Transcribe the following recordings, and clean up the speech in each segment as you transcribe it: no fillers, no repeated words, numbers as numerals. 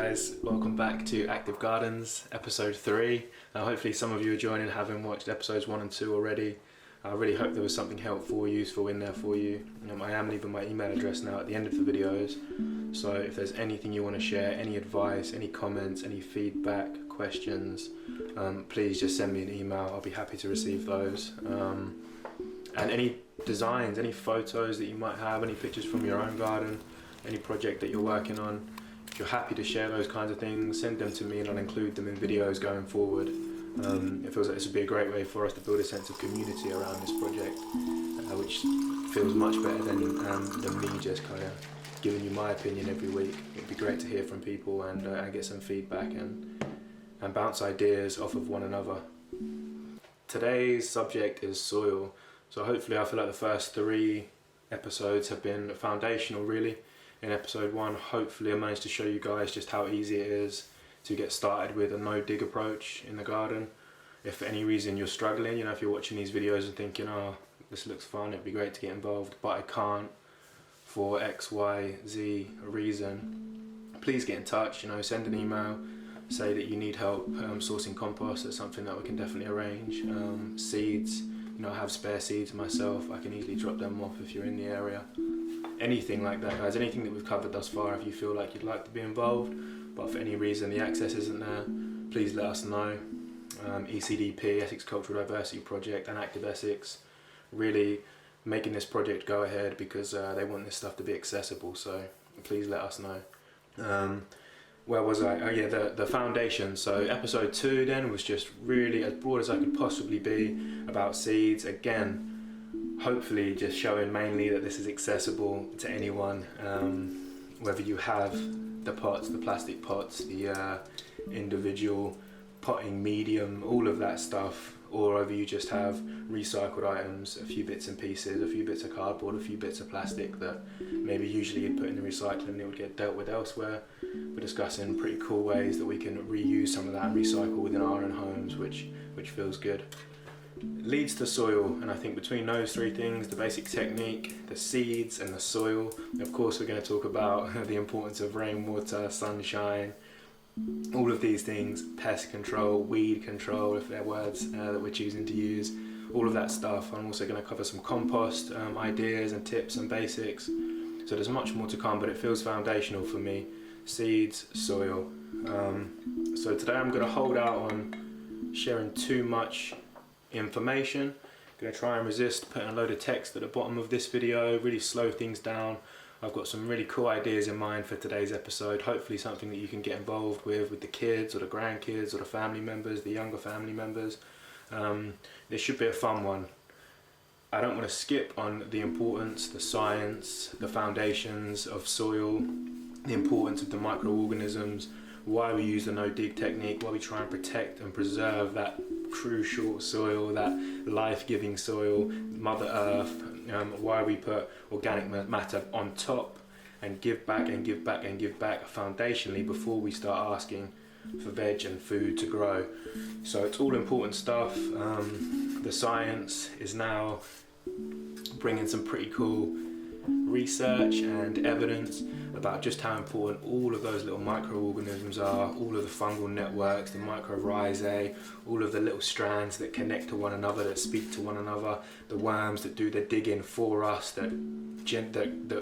guys, welcome back to Active Gardens episode 3. Hopefully some of you are joining having watched episodes 1 and 2 already. I really hope there was something helpful or useful in there for you. I am leaving my email address now at the end of the videos, so if there's anything you want to share, any advice, any comments, any feedback, questions, please just send me an email. I'll be happy to receive those. And any designs, any photos that you might have, any pictures from your own garden, any project that you're working on, if you're happy to share those kinds of things, send them to me and I'll include them in videos going forward. It feels like this would be a great way for us to build a sense of community around this project, which feels much better than me just kind of giving you my opinion every week. It'd be great to hear from people and get some feedback and bounce ideas off of one another. Today's subject is soil, so hopefully I feel like the first 3 episodes have been foundational really. In episode 1, hopefully I managed to show you guys just how easy it is to get started with a no-dig approach in the garden. If for any reason you're struggling, if you're watching these videos and thinking, oh, this looks fun, it'd be great to get involved, but I can't for X, Y, Z reason, please get in touch, send an email, say that you need help sourcing compost. That's something that we can definitely arrange. Seeds, I have spare seeds myself, I can easily drop them off if you're in the area. Anything like that, guys, anything that we've covered thus far, if you feel like you'd like to be involved, but for any reason the access isn't there, please let us know. ECDP, Essex Cultural Diversity Project, and Active Essex, really making this project go ahead because they want this stuff to be accessible, so please let us know. Where was I? Oh yeah, the foundation. So episode 2 then was just really as broad as I could possibly be about seeds. Again, hopefully just showing mainly that this is accessible to anyone, whether you have the pots, the plastic pots, the individual potting medium, all of that stuff, or whether you just have recycled items, a few bits and pieces, a few bits of cardboard, a few bits of plastic that maybe usually you'd put in the recycling and it would get dealt with elsewhere. We're discussing pretty cool ways that we can reuse some of that and recycle within our own homes, which feels good. Leads to soil, and I think between those 3 things, the basic technique, the seeds and the soil, of course we're going to talk about the importance of rainwater, sunshine, all of these things, pest control, weed control, if they're words that we're choosing to use, all of that stuff. I'm also going to cover some compost ideas and tips and basics, so there's much more to come, but it feels foundational for me. Seeds, soil. So today I'm going to hold out on sharing too much information. I'm going to try and resist putting a load of text at the bottom of this video, really slow things down. I've got some really cool ideas in mind for today's episode, hopefully something that you can get involved with the kids or the grandkids or the family members, the younger family members. This should be a fun one. I don't want to skip on the importance, the science, the foundations of soil, the importance of the microorganisms, why we use the no-dig technique, why we try and protect and preserve that crucial soil, that life-giving soil, Mother Earth, why we put organic matter on top and give back and give back and give back foundationally before we start asking for veg and food to grow. So it's all important stuff. The science is now bringing some pretty cool research and evidence about just how important all of those little microorganisms are, all of the fungal networks, the mycorrhizae, all of the little strands that connect to one another, that speak to one another, the worms that do the digging for us, that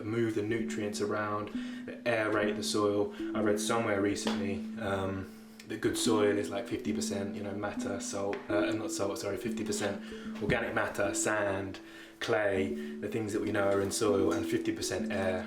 move the nutrients around, that aerate the soil. I read somewhere recently that good soil is like 50% matter, salt, not salt, sorry, 50% organic matter, sand, clay, the things that we know are in soil, and 50% air,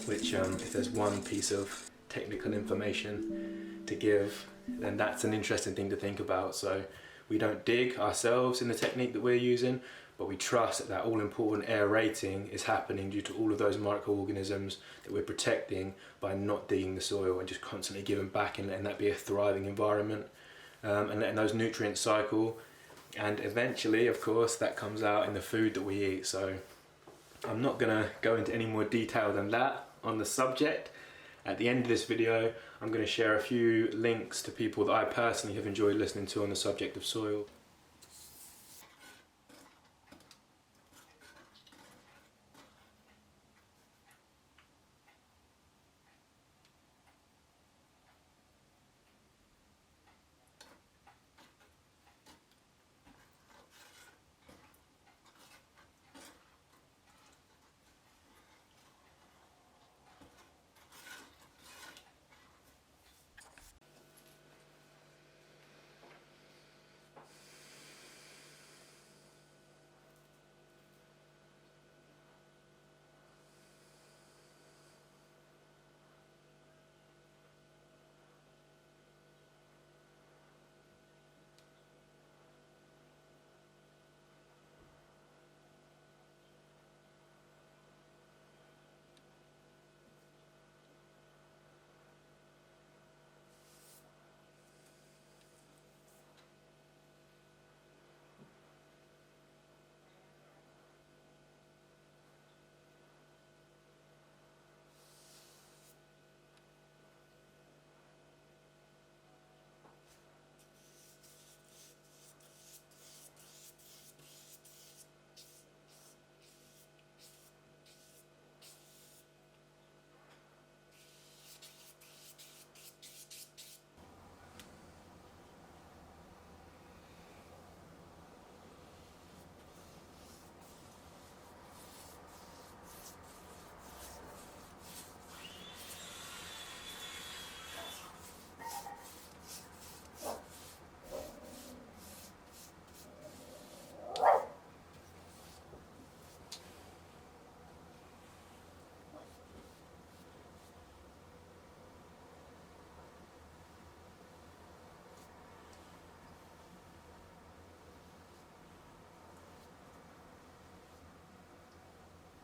which if there's one piece of technical information to give, then that's an interesting thing to think about. So we don't dig ourselves in the technique that we're using, but we trust that all important aerating is happening due to all of those microorganisms that we're protecting by not digging the soil and just constantly giving back and letting that be a thriving environment, and letting those nutrients cycle. And eventually, of course, that comes out in the food that we eat. So I'm not going to go into any more detail than that on the subject. At the end of this video, I'm going to share a few links to people that I personally have enjoyed listening to on the subject of soil.